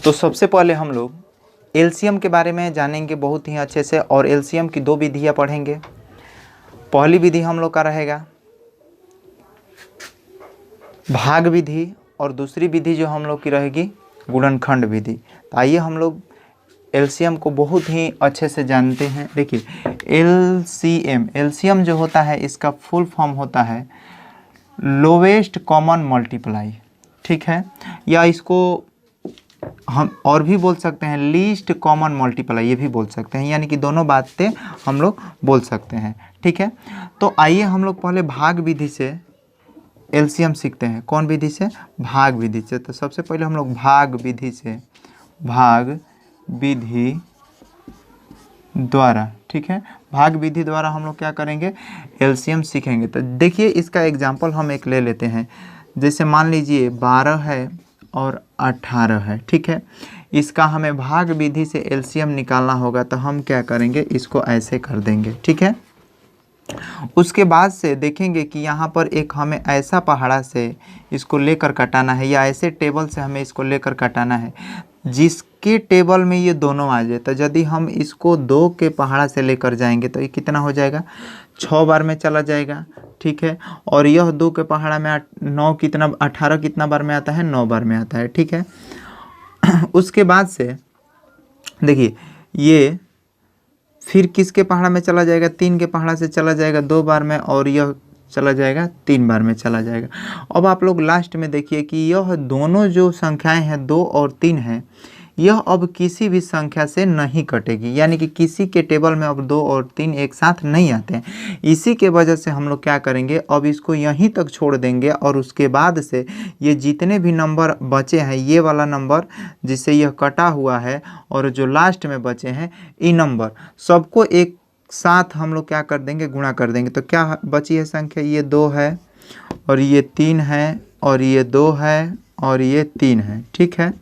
तो सबसे पहले हम लोग एलसीएम के बारे में जानेंगे बहुत ही अच्छे से, और एलसीएम की दो विधियाँ पढ़ेंगे। पहली विधि हम लोग का रहेगा भाग विधि, और दूसरी विधि जो हम लोग की रहेगी गुणनखंड विधि। तो आइए हम लोग एलसीएम को बहुत ही अच्छे से जानते हैं। देखिए एलसीएम जो होता है इसका फुल फॉर्म होता है लोवेस्ट कॉमन मल्टीप्लाई, ठीक है, या इसको हम और भी बोल सकते हैं लीस्ट कॉमन मल्टीप्लाई, ये भी बोल सकते हैं, यानी कि दोनों बातें हम लोग बोल सकते हैं, ठीक है। तो आइए हम लोग पहले भाग विधि से एलसीएम सीखते हैं। कौन विधि से? भाग विधि से। तो सबसे पहले हम लोग भाग विधि द्वारा, ठीक है, भाग विधि द्वारा हम लोग क्या करेंगे? एलसीएम सीखेंगे। तो देखिए इसका एग्जांपल हम एक ले लेते हैं। जैसे मान लीजिए 12 है और 18 है, ठीक है। इसका हमें भाग विधि से एलसीएम निकालना होगा, तो हम क्या करेंगे? इसको ऐसे कर देंगे, ठीक है। उसके बाद से देखेंगे कि यहाँ पर एक हमें ऐसा पहाड़ा से इसको लेकर कटाना है, या ऐसे टेबल से हमें इसको लेकर कटाना है जिसके टेबल में ये दोनों आ जाए। तो यदि हम इसको 2 के पहाड़ा से लेकर जाएंगे तो ये कितना हो जाएगा? 6 बार में चला जाएगा, ठीक है। और यह 2 के पहाड़ा में 9 कितना 18 कितना बार में आता है? 9 बार में आता है, ठीक है। उसके बाद से देखिए ये फिर किसके पहाड़ा में चला जाएगा? 3 के पहाड़ा से चला जाएगा 2 बार में, और यह चला जाएगा 3 बार में चला जाएगा। अब आप लोग लास्ट में देखिए कि यह दोनों जो संख्याएं हैं 2 और 3 हैं, यह अब किसी भी संख्या से नहीं कटेगी, यानी कि किसी के टेबल में अब 2 और 3 एक साथ नहीं आते हैं। इसी के वजह से हम लोग क्या करेंगे? अब इसको यहीं तक छोड़ देंगे, और उसके बाद से ये जितने भी नंबर बचे हैं, ये वाला नंबर जिससे यह कटा हुआ है और जो लास्ट में बचे हैं, ये नंबर सबको एक साथ हम लोग क्या कर देंगे? गुणा कर देंगे। तो क्या बची है संख्या? ये 2 है, और ये 3 है, और ये 2 है, और ये 3 है, ठीक है।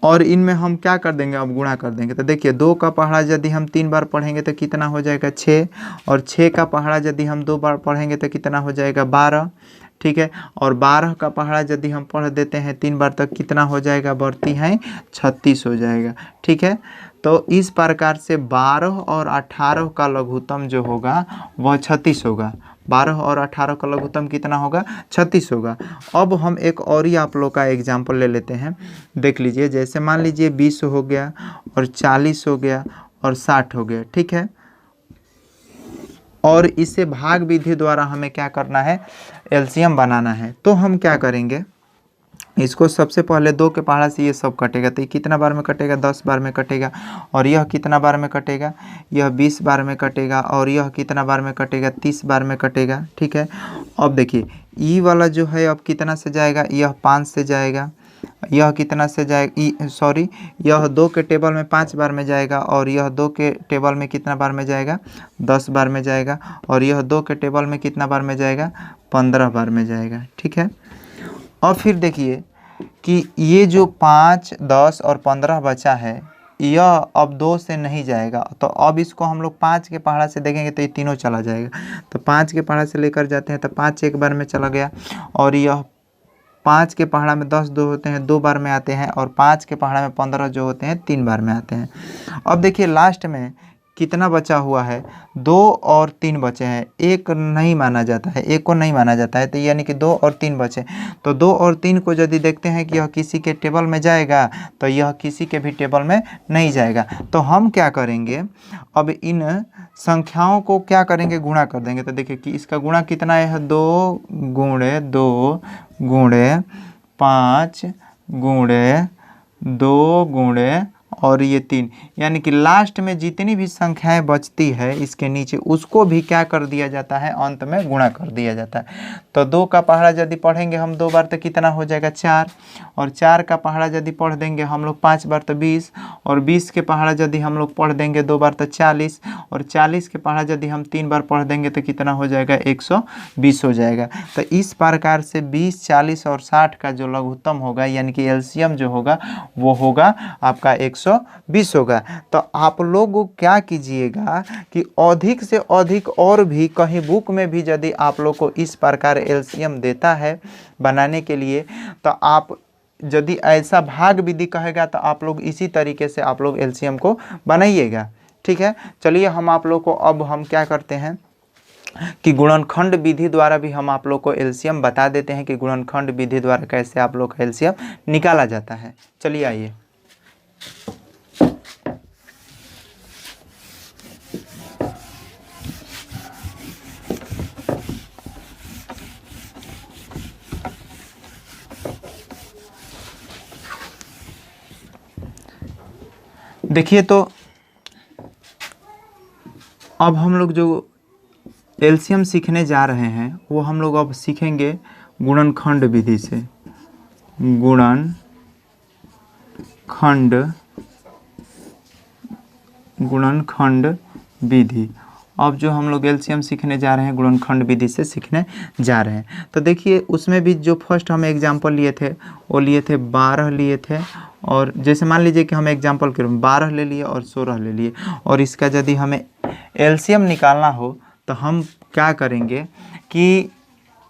और इनमें हम क्या कर देंगे? अब गुणा कर देंगे। तो देखिए 2 का पहाड़ा यदि हम 3 बार पढ़ेंगे तो कितना हो जाएगा? 6, और 6 का पहाड़ा यदि हम 2 बार पढ़ेंगे तो कितना हो जाएगा? 12, ठीक है। और 12 का पहाड़ा यदि हम पढ़ देते हैं 3 बार तक कितना हो जाएगा? बढ़ती हैं 36 हो जाएगा, ठीक है। तो इस प्रकार से 12 और 18 का लघुत्तम जो होगा वह 36 होगा। 12 और 18 का लघुत्तम कितना होगा? 36 होगा। अब हम एक और ही आप लोग का एग्जाम्पल ले लेते हैं। देख लीजिए, जैसे मान लीजिए 20 हो गया, और 40 हो गया, और 60 हो गया, ठीक है। और इसे भाग विधि द्वारा हमें क्या करना है? एलसीएम बनाना है। तो हम क्या करेंगे? इसको सबसे पहले 2 के पहाड़ा से ये सब कटेगा, तो ये कितना बार में कटेगा? 10 बार में कटेगा। और यह कितना बार में कटेगा? यह 20 बार में कटेगा। और यह कितना बार में कटेगा? 30 बार में कटेगा, ठीक है। अब देखिए ई वाला जो है अब कितना से जाएगा? यह 5 से जाएगा। यह कितना से जाएगा? यह 2 के टेबल में 5 बार में जाएगा, और यह 2 के टेबल में कितना बार में जाएगा? 10 बार में जाएगा। और यह 2 के टेबल में कितना बार में जाएगा? 15 बार में जाएगा, ठीक है। और फिर देखिए कि ये जो 5, 10 और 15 बचा है, यह अब 2 से नहीं जाएगा। तो अब इसको हम लोग 5 के पहाड़ा से देखेंगे तो ये तीनों चला जाएगा। तो 5 के पहाड़ा से लेकर जाते हैं तो 5 एक बार में चला गया, और यह 5 के पहाड़ा में 10 2 होते हैं 2 बार में आते हैं, और 5 के पहाड़ा में 15 जो होते हैं 3 बार में आते हैं। अब देखिए लास्ट में कितना बचा हुआ है? 2 और 3 बचे हैं। एक नहीं माना जाता है, एक को नहीं माना जाता है, तो यानी कि 2 और 3 बचे। तो 2 और 3 को यदि देखते हैं कि यह किसी के टेबल में जाएगा, तो यह किसी के भी टेबल में नहीं जाएगा। तो हम क्या करेंगे? अब इन संख्याओं को क्या करेंगे? गुणा कर देंगे। तो देखिए कि इसका गुणा कितना है? 2 गुणे 2 गुणे 5 गुणे 2 गुणे और ये 3, यानी कि लास्ट में जितनी भी संख्याएं बचती है इसके नीचे, उसको भी क्या कर दिया जाता है? अंत में गुणा कर दिया जाता है। तो 2 का पहाड़ा यदि पढ़ेंगे हम 2 बार तो कितना हो जाएगा? 4, और 4 का पहाड़ा यदि पढ़ देंगे हम लोग 5 बार तो 20, और 20 के पहाड़ा यदि हम लोग पढ़ देंगे 2 बार तो 40, और 40 के पहाड़ा यदि हम 3 बार पढ़ देंगे तो कितना हो जाएगा? 120 हो जाएगा। तो इस प्रकार से 20, 40 और 60 का जो लघुत्तम होगा, यानी कि एलसीएम जो होगा वो होगा आपका 120 होगा। तो आप लोग क्या कीजिएगा कि अधिक से अधिक, और भी कहीं बुक में भी यदि आप लोग को इस प्रकार एलसीएम देता है बनाने के लिए, तो आप यदि ऐसा भाग विधि कहेगा तो आप लोग इसी तरीके से आप लोग एलसीएम को बनाइएगा। ठीक है, चलिए हम आप लोग को अब हम क्या करते हैं कि गुणनखंड विधि द्वारा भी हम आप लोग को एलसीएम बता देते हैं कि गुणनखंड विधि द्वारा कैसे आप लोग का एलसीएम निकाला जाता है। चलिए आइए। देखिए, तो अब हम लोग जो एलसीएम सीखने जा रहे हैं वो हम लोग अब सीखेंगे गुणनखंड विधि से। गुणनखंड विधि। अब जो हम लोग एलसीएम सीखने जा रहे हैं गुणनखंड विधि से सीखने जा रहे हैं। तो देखिए, उसमें भी जो फर्स्ट हम एग्जांपल लिए थे वो लिए थे 12 लिए थे, और जैसे मान लीजिए कि हम एग्जांपल के रूप में 12 ले लिए और 16 ले लिए, और इसका यदि हमें एलसीएम निकालना हो तो हम क्या करेंगे कि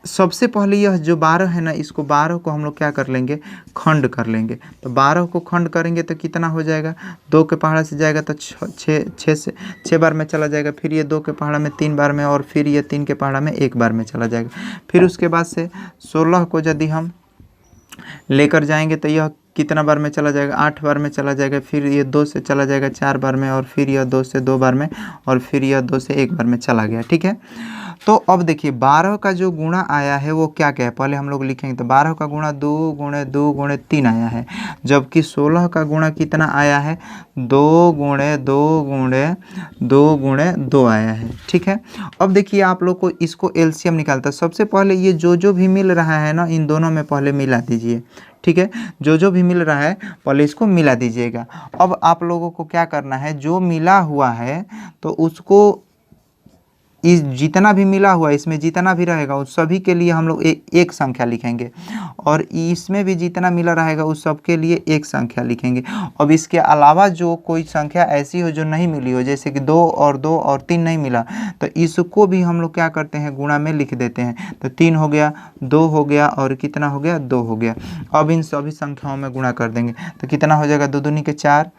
सबसे पहले यह जो 12 है ना, इसको 12 को हम लोग क्या कर लेंगे, खंड कर लेंगे। तो 12 को खंड करेंगे तो कितना हो जाएगा, 2 के पहाड़ा से जाएगा तो 6 बार में चला जाएगा, फिर ये 2 के पहाड़ा में 3 बार में, और फिर ये 3 के पहाड़ा में 1 बार में चला जाएगा। फिर उसके बाद से 16 को यदि हम लेकर जाएंगे तो यह कितना बार में चला जाएगा, 8 बार में चला जाएगा। फिर ये 2 से चला जाएगा 4 बार में, और फिर यह 2 से 2 बार में, और फिर यह 2 से 1 बार में चला गया। ठीक है, तो अब देखिए 12 का जो गुणा आया है वो क्या क्या है, पहले हम लोग लिखेंगे। तो 12 का गुणा 2 गुणे 2 गुणे 3 आया है, जबकि 16 का गुणा कितना आया है, 2 गुणे 2 गुणे 2 गुणे 2 आया है। ठीक है, अब देखिए आप लोग को इसको एलसीएम निकालता है। सबसे पहले ये जो भी मिल रहा है ना, इन दोनों में पहले मिला दीजिए। ठीक है, जो भी मिल रहा है पहले इसको मिला दीजिएगा। अब आप लोगों को क्या करना है, जो मिला हुआ है तो उसको इस जितना भी मिला हुआ है इसमें जितना भी रहेगा उस सभी के लिए हम लोग एक संख्या लिखेंगे, और इसमें भी जितना मिला रहेगा उस सब के लिए एक संख्या लिखेंगे। अब इसके अलावा जो कोई संख्या ऐसी हो जो नहीं मिली हो, जैसे कि 2 और 3 नहीं मिला, तो इसको भी हम लोग क्या करते हैं, गुणा में लिख देते हैं। तो 3 हो गया, 2 हो गया, और कितना हो गया, 2 हो गया। अब इन सभी संख्याओं में गुणा कर देंगे तो कितना हो जाएगा, 2 दूनी के 4,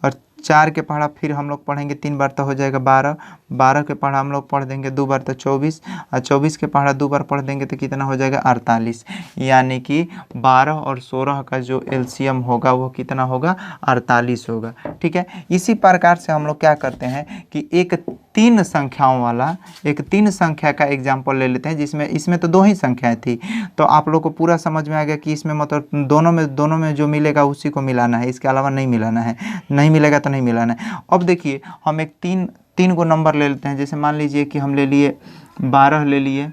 और 4 के पहाड़ा फिर हम लोग पढ़ेंगे 3 बार तो हो जाएगा 12, 12 के पहाड़ा हम लोग पढ़ देंगे 2 बार तो 24, और 24 के पहाड़ा 2 बार पढ़ देंगे तो कितना हो जाएगा, 48। यानी कि 12 और 16 का जो एलसीएम होगा वो कितना होगा, 48 होगा। ठीक है, इसी प्रकार से हम लोग क्या करते हैं कि एक 3 संख्याओं वाला, एक 3 संख्या का एग्जाम्पल ले लेते हैं, जिसमें इसमें तो 2 ही संख्याएं थी। तो आप लोग को पूरा समझ में आ गया कि इसमें मतलब दोनों में जो मिलेगा उसी को मिलाना है, इसके अलावा नहीं मिलाना है, नहीं मिलेगा तो नहीं मिलाना है। अब देखिए हम एक तीन को नंबर ले लेते हैं। जैसे मान लीजिए कि हम ले लिए 12 ले लिए,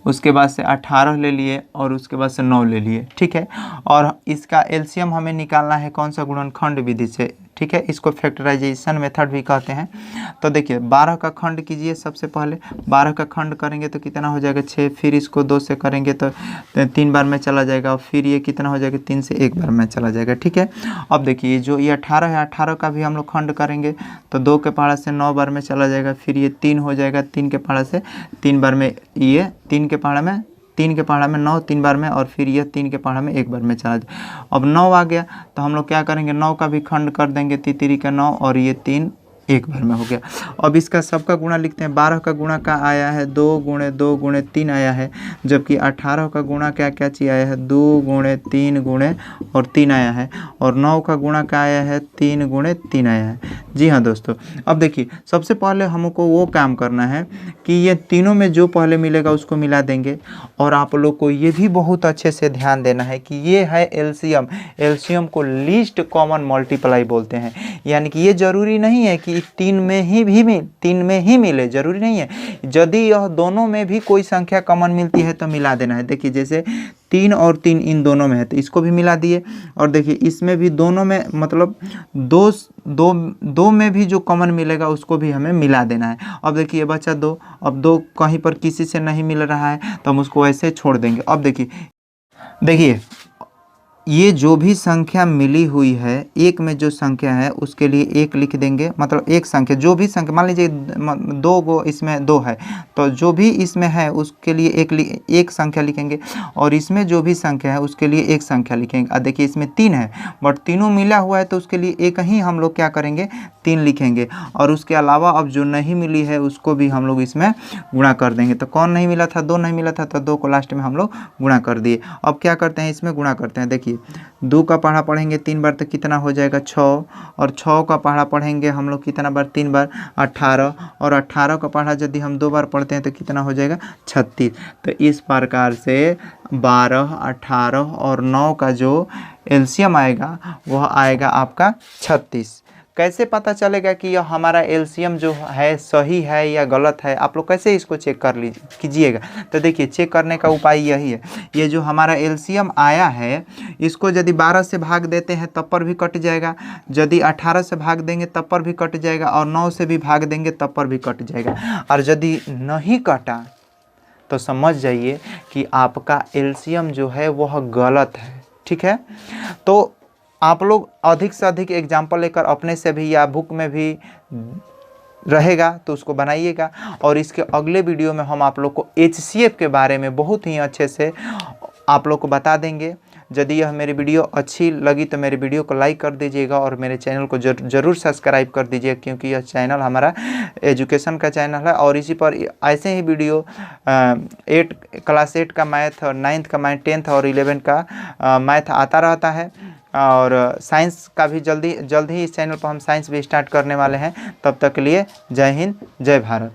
उसके बाद से 18 ले लिए, और उसके बाद से 9 ले लिए। ठीक है, और इसका एलसीएम हमें निकालना है कौन सा, गुणनखंड विधि से। ठीक है, इसको फैक्टराइजेशन मेथड भी कहते हैं। तो देखिए 12 का खंड कीजिए। सबसे पहले 12 का खंड करेंगे तो कितना हो जाएगा, 6, फिर इसको 2 से करेंगे तो 3 बार में चला जाएगा, और फिर ये कितना हो जाएगा, 3 से 1 बार में चला जाएगा। ठीक है, अब देखिए जो ये 18 है, 18 का भी हम लोग खंड करेंगे तो 2 के पहाड़ा से 9 बार में चला जाएगा, फिर ये 3 हो जाएगा, 3 के पहाड़ा से 3 बार में, ये 3 के पहाड़ा में 9 3 बार में, और फिर यह 3 के पहाड़ा में 1 बार में चला जाए। अब 9 आ गया तो हम लोग क्या करेंगे, 9 का भी खंड कर देंगे, तितरी का 9, और ये 3 1 बार में हो गया। अब इसका सबका गुणा लिखते हैं। 12 का गुणा का आया है 2 गुणे 2 गुणे 3 आया है, जबकि 18 का गुणा क्या क्या चीज़ आया है, 2 गुणे 3 गुणे और 3 आया है, और 9 का गुणा क्या आया है, 3 गुणे 3 आया है। जी हाँ दोस्तों, अब देखिए सबसे पहले हमको वो काम करना है कि ये तीनों में जो पहले मिलेगा उसको मिला देंगे, और आप लोग को ये भी बहुत अच्छे से ध्यान देना है कि ये है एलसीएम। एलसीएम को लीस्ट कॉमन मल्टीप्लाई बोलते हैं, यानी कि ये जरूरी नहीं है कि 3 में ही मिले, जरूरी नहीं है। यदि यह दोनों में भी कोई संख्या कॉमन मिलती है तो मिला देना है। देखिए जैसे 3 और 3 इन दोनों में है तो इसको भी मिला दिए, और देखिए इसमें भी दोनों में मतलब दो में भी जो कॉमन मिलेगा उसको भी हमें मिला देना है। अब देखिए बचा 2, अब 2 कहीं पर किसी से नहीं मिल रहा है तो हम उसको ऐसे छोड़ देंगे। अब देखिए ये जो भी संख्या मिली हुई है, एक में जो संख्या है उसके लिए एक लिख देंगे, मतलब एक संख्या जो भी संख्या, मान लीजिए दो गो इसमें दो है, तो जो भी इसमें है उसके लिए एक संख्या लिखेंगे, और इसमें जो भी संख्या है उसके लिए एक संख्या लिखेंगे। अब देखिए इसमें 3 है बट तीनों मिला हुआ है तो उसके लिए एक ही हम लोग क्या करेंगे, 3 लिखेंगे। और उसके अलावा अब जो नहीं मिली है उसको भी हम लोग इसमें गुणा कर देंगे। तो कौन नहीं मिला था, 2 नहीं मिला था, तो 2 को लास्ट में हम लोग गुणा कर दिए। अब क्या करते हैं, इसमें गुणा करते हैं। देखिए 2 का पहाड़ा पढ़ेंगे 3 बार तो कितना हो जाएगा 6, और 6 का पहाड़ा पढ़ेंगे हम लोग कितना बार, 3 बार 18, और 18 का पहाड़ा यदि हम 2 बार पढ़ते हैं तो कितना हो जाएगा 36। तो इस प्रकार से 12, 18 और 9 का जो एलसीएम आएगा वह आएगा आपका 36। कैसे पता चलेगा कि यह हमारा एलसीएम जो है सही है या गलत है, आप लोग कैसे इसको चेक कर कीजिएगा। तो देखिए चेक करने का उपाय यही है, ये जो हमारा एलसीएम आया है इसको यदि 12 से भाग देते हैं तब पर भी कट जाएगा, यदि 18 से भाग देंगे तब पर भी कट जाएगा, और 9 से भी भाग देंगे तब पर भी कट जाएगा। और यदि नहीं कटा तो समझ जाइए कि आपका एलसीएम जो है वह गलत है। ठीक है, तो आप लोग अधिक से अधिक एग्जाम्पल लेकर अपने से भी या बुक में भी रहेगा तो उसको बनाइएगा। और इसके अगले वीडियो में हम आप लोग को HCF के बारे में बहुत ही अच्छे से आप लोग को बता देंगे। यदि यह मेरी वीडियो अच्छी लगी तो मेरे वीडियो को लाइक कर दीजिएगा और मेरे चैनल को ज़रूर सब्सक्राइब कर दीजिएगा, क्योंकि यह चैनल हमारा एजुकेशन का चैनल है। और इसी पर ऐसे ही वीडियो क्लास 8 का मैथ और 9th का मैथ, 10th और 11th का मैथ आता रहता है। और साइंस का भी जल्द ही इस चैनल पर हम साइंस भी स्टार्ट करने वाले हैं। तब तक के लिए जय हिंद, जय भारत।